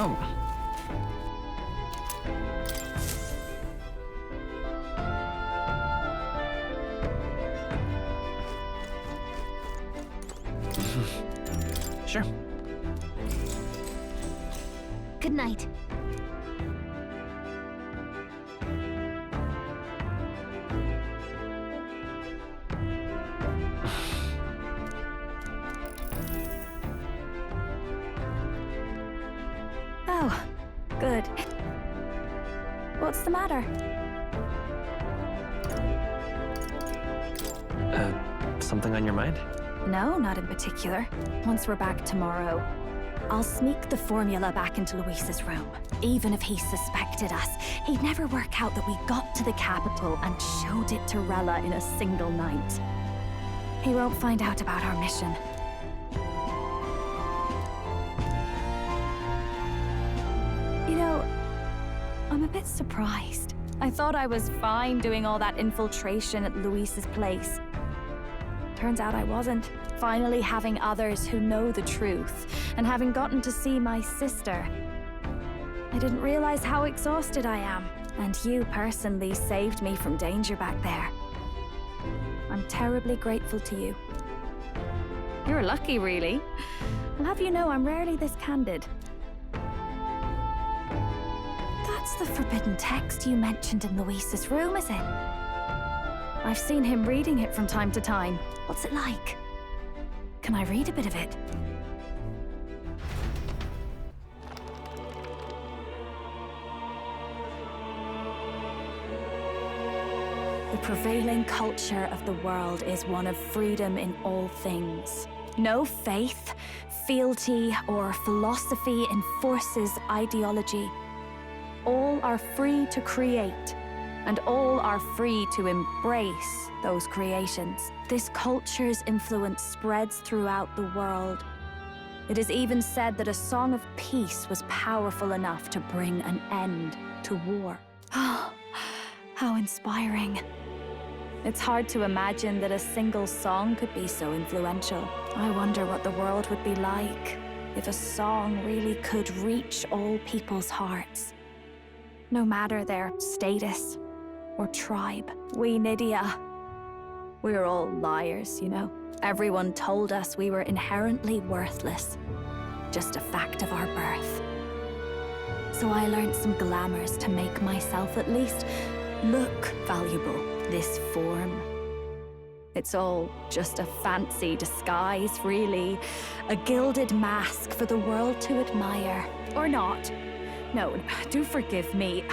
Oh. Sure. Good night. Oh, good. What's the matter? Something on your mind? No, not in particular. Once we're back tomorrow, I'll sneak the formula back into Luis's room. Even if he suspected us, he'd never work out that we got to the capital and showed it to Rella in a single night. He won't find out about our mission. You know, I'm a bit surprised. I thought I was fine doing all that infiltration at Luis's place. Turns out I wasn't. Finally having others who know the truth, and having gotten to see my sister. I didn't realize how exhausted I am, and you personally saved me from danger back there. I'm terribly grateful to you. You're lucky, really. I'll have you know I'm rarely this candid. That's the forbidden text you mentioned in Luis's room, is it? I've seen him reading it from time to time. What's it like? Can I read a bit of it? The prevailing culture of the world is one of freedom in all things. No faith, fealty, or philosophy enforces ideology. All are free to create, and all are free to embrace those creations. This culture's influence spreads throughout the world. It is even said that a song of peace was powerful enough to bring an end to war. Oh, how inspiring. It's hard to imagine that a single song could be so influential. I wonder what the world would be like if a song really could reach all people's hearts. No matter their status or tribe. We Nydia, we're all liars, you know. Everyone told us we were inherently worthless. Just a fact of our birth. So I learned some glamours to make myself at least look valuable. This form. It's all just a fancy disguise, really. A gilded mask for the world to admire. Or not. No, do forgive me.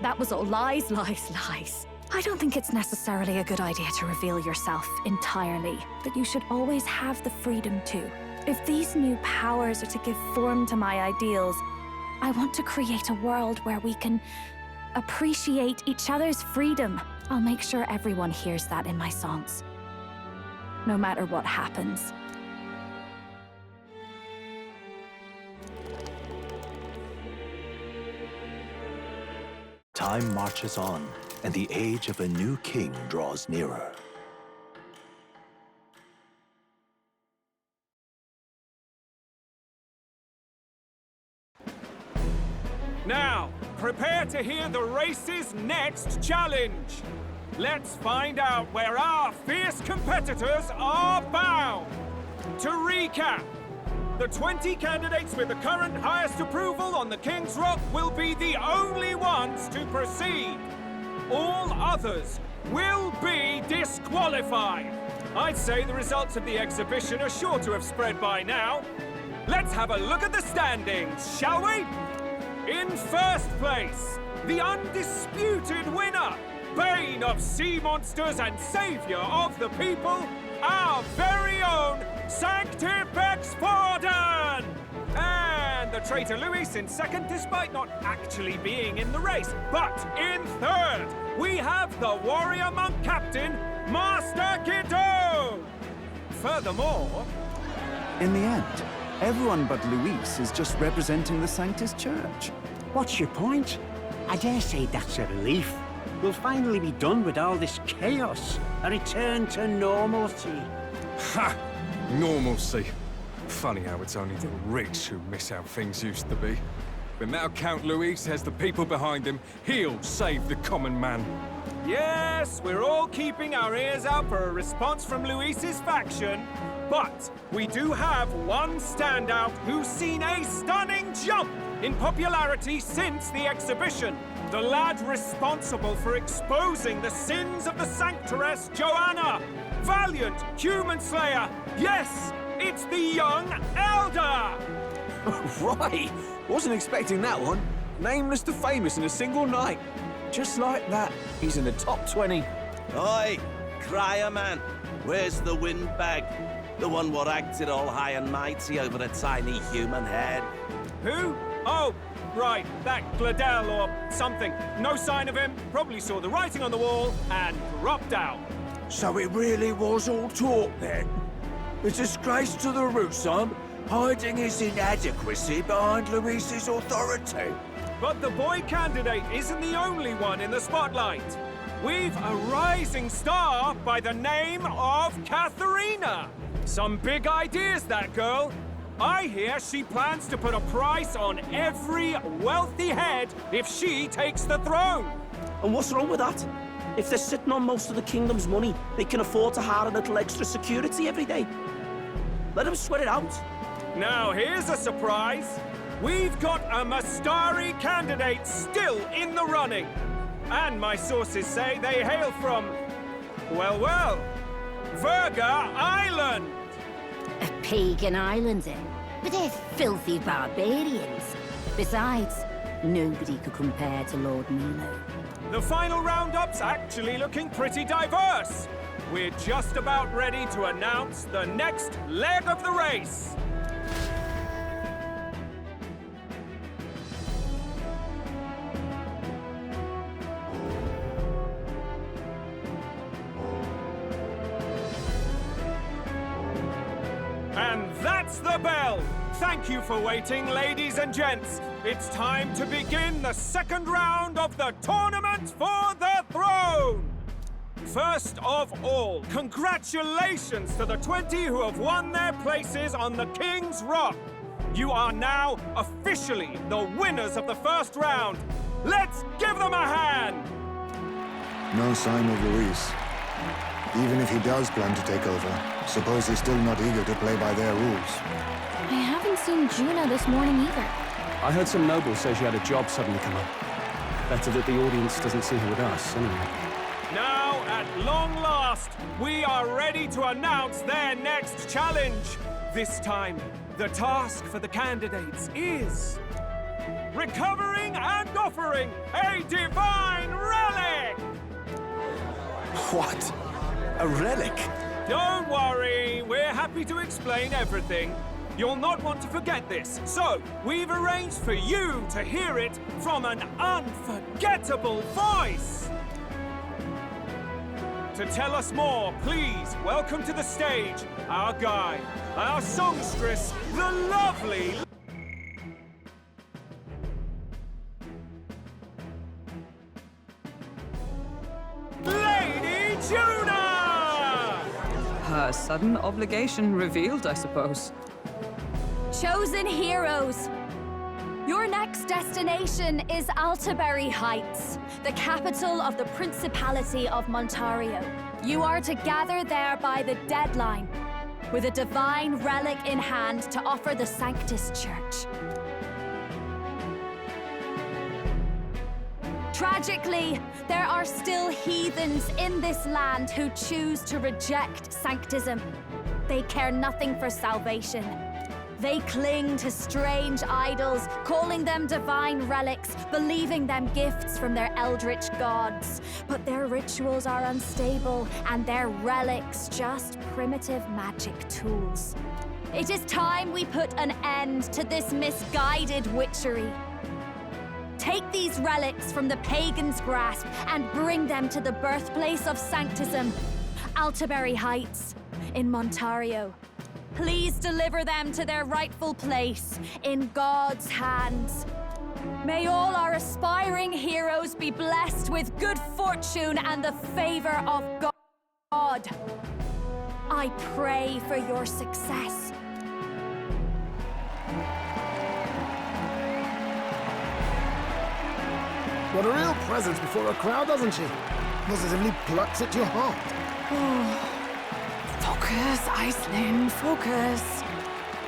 That was all lies, lies, lies. I don't think it's necessarily a good idea to reveal yourself entirely, but you should always have the freedom to. If these new powers are to give form to my ideals, I want to create a world where we can appreciate each other's freedom. I'll make sure everyone hears that in my songs, no matter what happens. Time marches on, and the age of a new king draws nearer. Now, prepare to hear the race's next challenge. Let's find out where our fierce competitors are bound. To recap, the 20 candidates with the current highest approval on the King's Rock will be the only ones to proceed. All others will be disqualified. I'd say the results of the exhibition are sure to have spread by now. Let's have a look at the standings, shall we? In first place, the undisputed winner, bane of sea monsters and savior of the people, our very own Sanctifex Forden! And the traitor Luis in second, despite not actually being in the race. But in third, we have the warrior monk captain, Master Guido! Furthermore... In the end, everyone but Luis is just representing the Sanctus Church. What's your point? I dare say that's a relief. We'll finally be done with all this chaos. A return to normalcy. Ha! Normalcy. Funny how it's only the rich who miss how things used to be. But now Count Luis has the people behind him. He'll save the common man. Yes, we're all keeping our ears out for a response from Luis's faction. But we do have one standout who's seen a stunning jump in popularity since the exhibition. The lad responsible for exposing the sins of the Sanctoress Joanna. Valiant human slayer. Yes, it's the young Elda. Right! Wasn't expecting that one. Nameless to famous in a single night. Just like that, he's in the top 20. Oi, crier man, where's the windbag? The one what acted all high and mighty over a tiny human head. Who? Oh, right, that Gladell or something. No sign of him, probably saw the writing on the wall and dropped out. So it really was all talk then? A disgrace to the Russon, hiding his inadequacy behind Luis's authority. But the boy candidate isn't the only one in the spotlight. We've a rising star by the name of Katharina. Some big ideas, that girl. I hear she plans to put a price on every wealthy head if she takes the throne. And what's wrong with that? If they're sitting on most of the kingdom's money, they can afford to hire a little extra security every day. Let them sweat it out. Now, here's a surprise. We've got a Mastari candidate still in the running. And my sources say they hail from, well, Virga Island. A pagan island, eh? But they're filthy barbarians. Besides, nobody could compare to Lord Milo. The final roundup's actually looking pretty diverse. We're just about ready to announce the next leg of the race. And that's the bell! Thank you for waiting, ladies and gents. It's time to begin the second round of the tournament for the throne! First of all, congratulations to the 20 who have won their places on the King's Rock. You are now officially the winners of the first round. Let's give them a hand! No sign of Luis. Even if he does plan to take over, suppose he's still not eager to play by their rules. I haven't seen Juno this morning either. I heard some nobles say she had a job suddenly come up. Better that the audience doesn't see her with us, anyway. Now, at long last, we are ready to announce their next challenge. This time, the task for the candidates is recovering and offering a divine relic! What? A relic? Don't worry, we're happy to explain everything. You'll not want to forget this, so we've arranged for you to hear it from an unforgettable voice. To tell us more, please welcome to the stage our guide, our songstress, the lovely Lady Juna! Her sudden obligation revealed, I suppose. Chosen heroes! Your next destination is Altaberry Heights, the capital of the Principality of Montario. You are to gather there by the deadline, with a divine relic in hand to offer the Sanctus Church. Tragically, there are still heathens in this land who choose to reject sanctism. They care nothing for salvation. They cling to strange idols, calling them divine relics, believing them gifts from their eldritch gods. But their rituals are unstable, and their relics just primitive magic tools. It is time we put an end to this misguided witchery. Take these relics from the pagan's grasp and bring them to the birthplace of sanctism, Altaberry Heights, in Montario. Please deliver them to their rightful place, in God's hands. May all our aspiring heroes be blessed with good fortune and the favor of God. I pray for your success. got a real presence before a crowd, doesn't she? Positively plucks at your heart. Focus, Iceland, focus.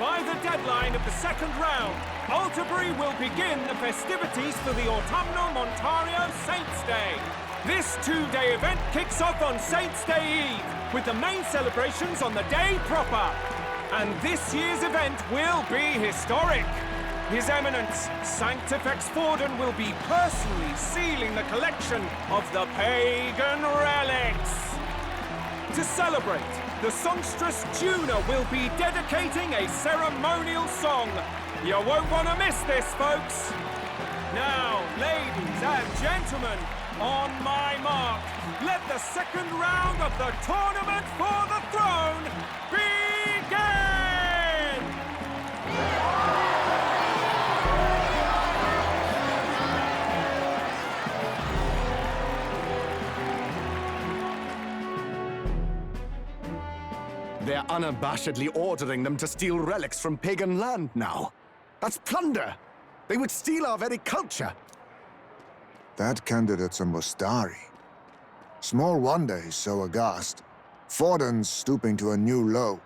By the deadline of the second round, Alterbury will begin the festivities for the Autumnal Montario Saints' Day. This two-day event kicks off on Saints' Day Eve, with the main celebrations on the day proper. And this year's event will be historic. His Eminence, Sanctifex Forden, will be personally sealing the collection of the pagan relics. To celebrate, the songstress Juna will be dedicating a ceremonial song. You won't want to miss this, folks. Now, ladies and gentlemen, on my mark, let the second round of the Tournament for the Throne begin! They're unabashedly ordering them to steal relics from pagan land now. That's plunder! They would steal our very culture! That candidate's a Mustari. Small wonder he's so aghast. Forden's stooping to a new low.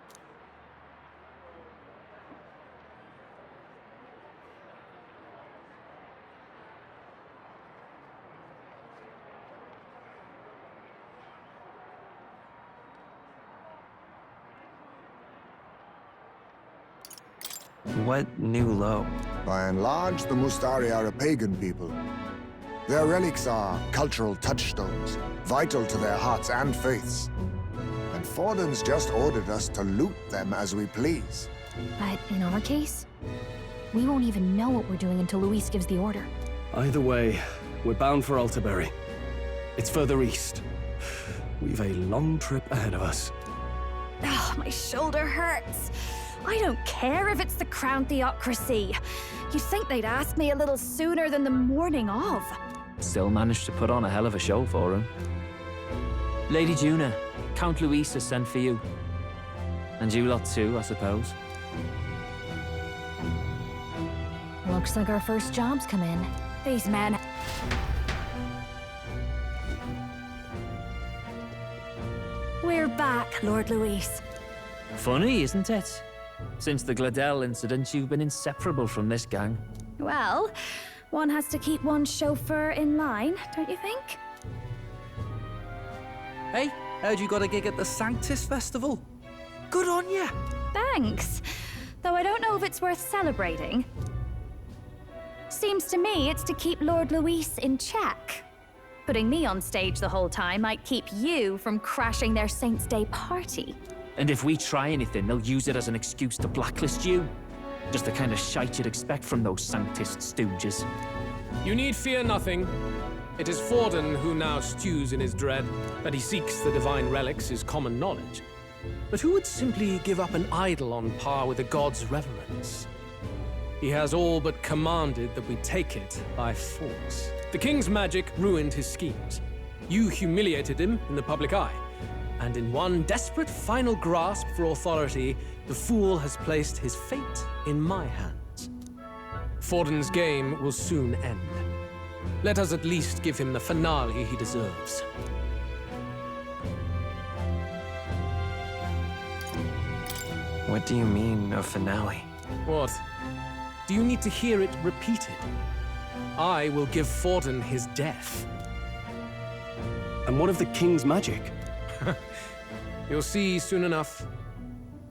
What new low? By and large, the Mustari are a pagan people. Their relics are cultural touchstones, vital to their hearts and faiths. And Forden's just ordered us to loot them as we please. But in our case, we won't even know what we're doing until Luis gives the order. Either way, we're bound for Alterbury. It's further east. We've a long trip ahead of us. Oh, my shoulder hurts. I don't care if it's the Crown Theocracy. You'd think they'd ask me a little sooner than the morning of. Still managed to put on a hell of a show for him. Lady Juna, Count Luis has sent for you. And you lot too, I suppose. Looks like our first job's come in. These men... We're back, Lord Luis. Funny, isn't it? Since the Gladell incident, you've been inseparable from this gang. Well, one has to keep one's chauffeur in line, don't you think? Hey, heard you got a gig at the Sanctus Festival. Good on ya! Thanks. Though I don't know if it's worth celebrating. Seems to me it's to keep Lord Luis in check. Putting me on stage the whole time might keep you from crashing their Saints' Day party. And if we try anything, they'll use it as an excuse to blacklist you. Just the kind of shite you'd expect from those Sanctist stooges. You need fear nothing. It is Forden who now stews in his dread. That he seeks the divine relics is common knowledge. But who would simply give up an idol on par with a god's reverence? He has all but commanded that we take it by force. The king's magic ruined his schemes. You humiliated him in the public eye. And in one desperate final grasp for authority, the fool has placed his fate in my hands. Forden's game will soon end. Let us at least give him the finale he deserves. What do you mean, a finale? What? Do you need to hear it repeated? I will give Forden his death. And what of the king's magic? You'll see soon enough.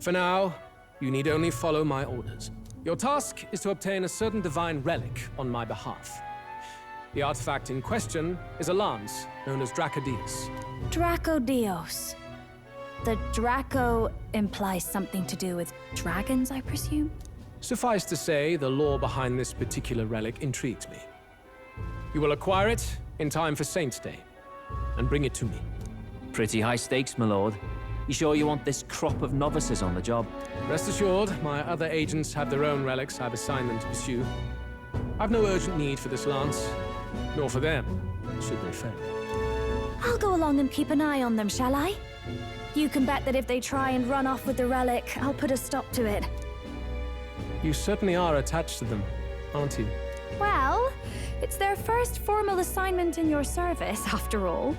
For now, you need only follow my orders. Your task is to obtain a certain divine relic on my behalf. The artifact in question is a lance known as Dracodios. Dracodios. The Draco implies something to do with dragons, I presume? Suffice to say, the lore behind this particular relic intrigues me. You will acquire it in time for Saints' Day, and bring it to me. Pretty high stakes, my lord. You sure you want this crop of novices on the job? Rest assured, my other agents have their own relics I've assigned them to pursue. I've no urgent need for this lance, nor for them, should they fail. I'll go along and keep an eye on them, shall I? You can bet that if they try and run off with the relic, I'll put a stop to it. You certainly are attached to them, aren't you? Well, It's their first formal assignment in your service, after all.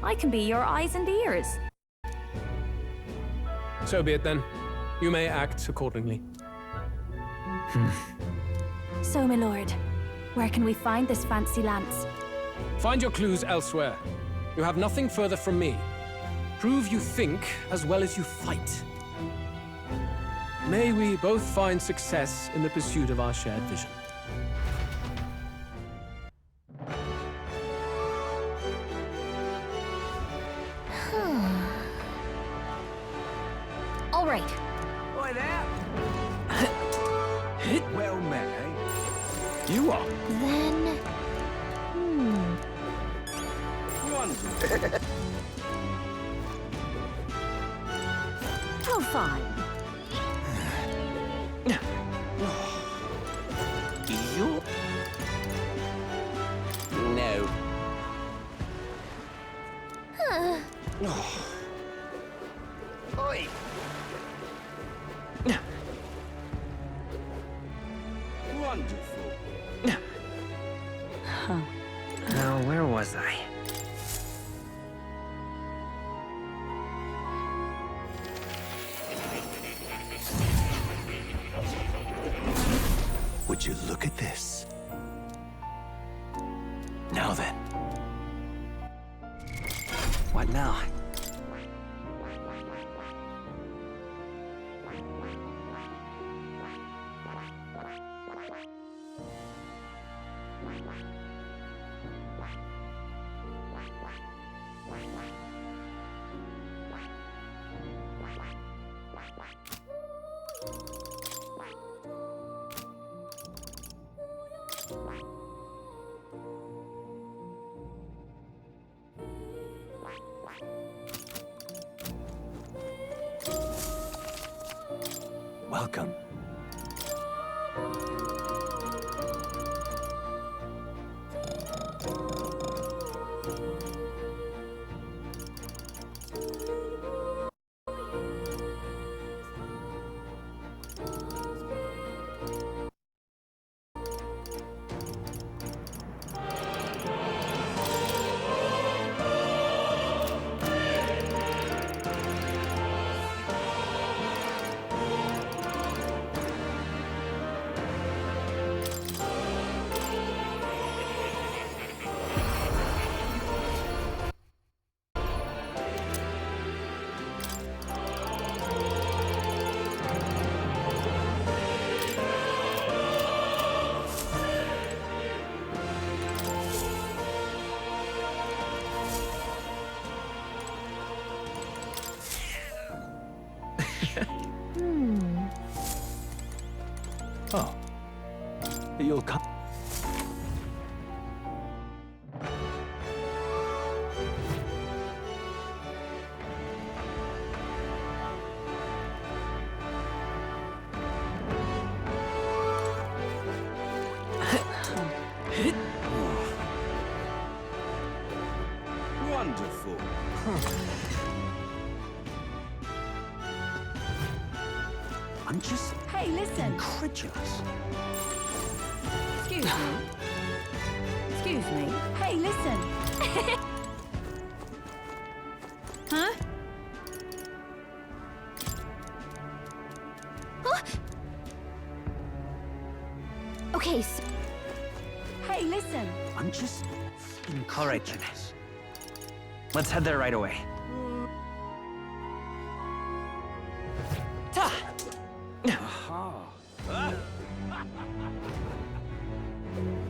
I can be your eyes and ears. So be it then. You may act accordingly. So, my lord, where can we find this fancy lance? Find your clues elsewhere. You have nothing further from me. Prove you think as well as you fight. May we both find success in the pursuit of our shared vision. All right. Oi there! Well met, eh? You are. Then... How fine. You? No. Oi! Wonderful. Now, where was I? Would you look at this? Now then. What now? Welcome. Oh. You'll come. Wonderful. I'm just Hey, listen. incredulous. Excuse me. Excuse me. Hey, listen. Huh? Huh? Okay, Hey, listen. I'm just All right, then. Let's head there right away. Ta!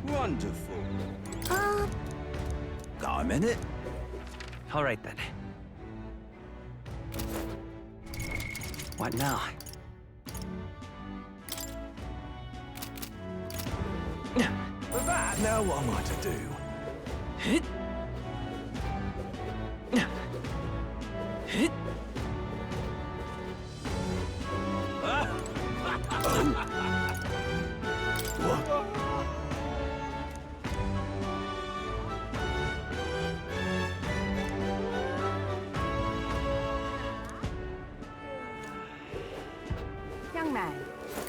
Wonderful. Got a minute? All right, then. What now? That? Now what am I to do? Young man,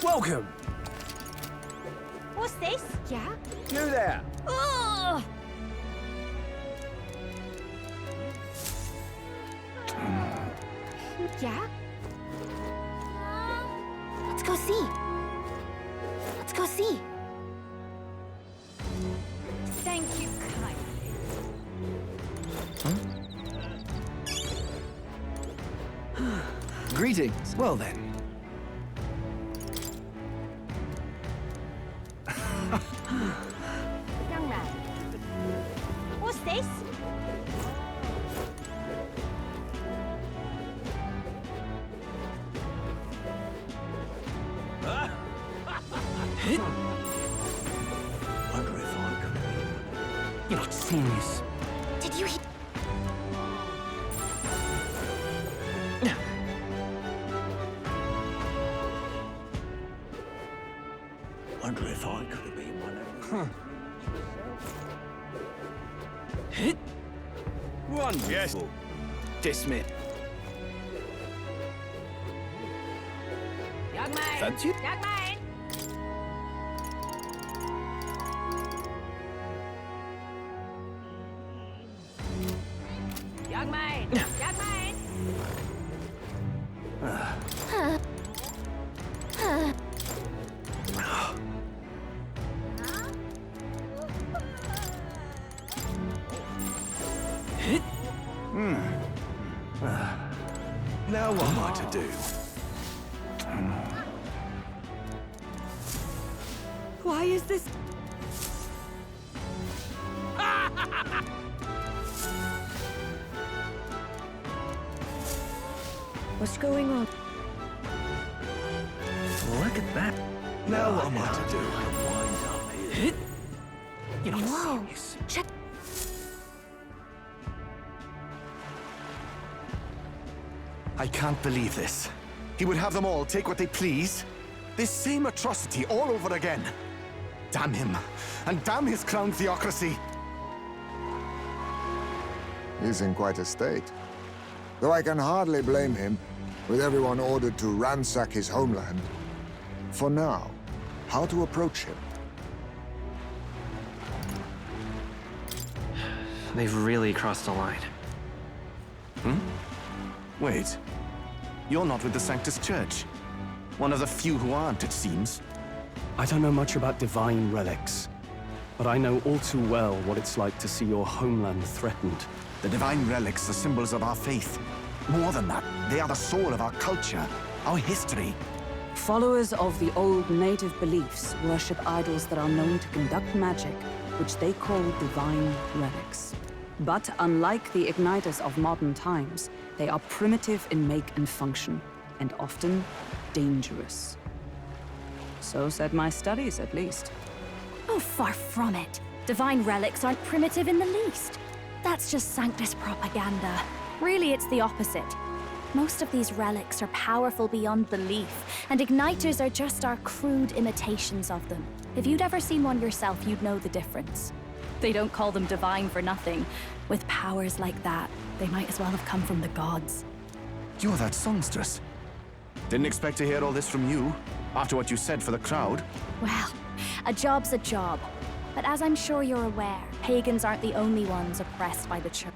Welcome. What's this? Yeah? You there! Oh! Yeah? Let's go see. Let's go see. Thank you kindly. Greetings. Well then. Young man. What's this? Wonder if I could. You're not serious. Did you hear? Wonder if I could have been one of them. Wonderful. Yes. Dismiss. Young man. Fancy? Young man. Young man. Young man. Now what am I to do? Why is this? What's going on? Look at that. Now what am I to do? You're not Whoa. serious. Check. I can't believe this. He would have them all take what they please. This same atrocity all over again. Damn him. And damn his crown theocracy. He's in quite a state. Though I can hardly blame him, with everyone ordered to ransack his homeland. For now, how to approach him? They've really crossed a line. Wait. You're not with the Sanctus Church. One of the few who aren't, it seems. I don't know much about divine relics, but I know all too well what it's like to see your homeland threatened. The divine relics are symbols of our faith. More than that, they are the soul of our culture, our history. Followers of the old native beliefs worship idols that are known to conduct magic, which they call divine relics. But unlike the igniters of modern times, they are primitive in make and function, and often dangerous. So said my studies, at least. Oh, far from it. Divine relics aren't primitive in the least. That's just Sanctus propaganda. Really, it's the opposite. Most of these relics are powerful beyond belief, and igniters are just our crude imitations of them. If you'd ever seen one yourself, you'd know the difference. They don't call them divine for nothing. With powers like that, they might as well have come from the gods. You're that songstress. Didn't expect to hear all this from you, after what you said for the crowd. Well, a job's a job. But as I'm sure you're aware, pagans aren't the only ones oppressed by the church.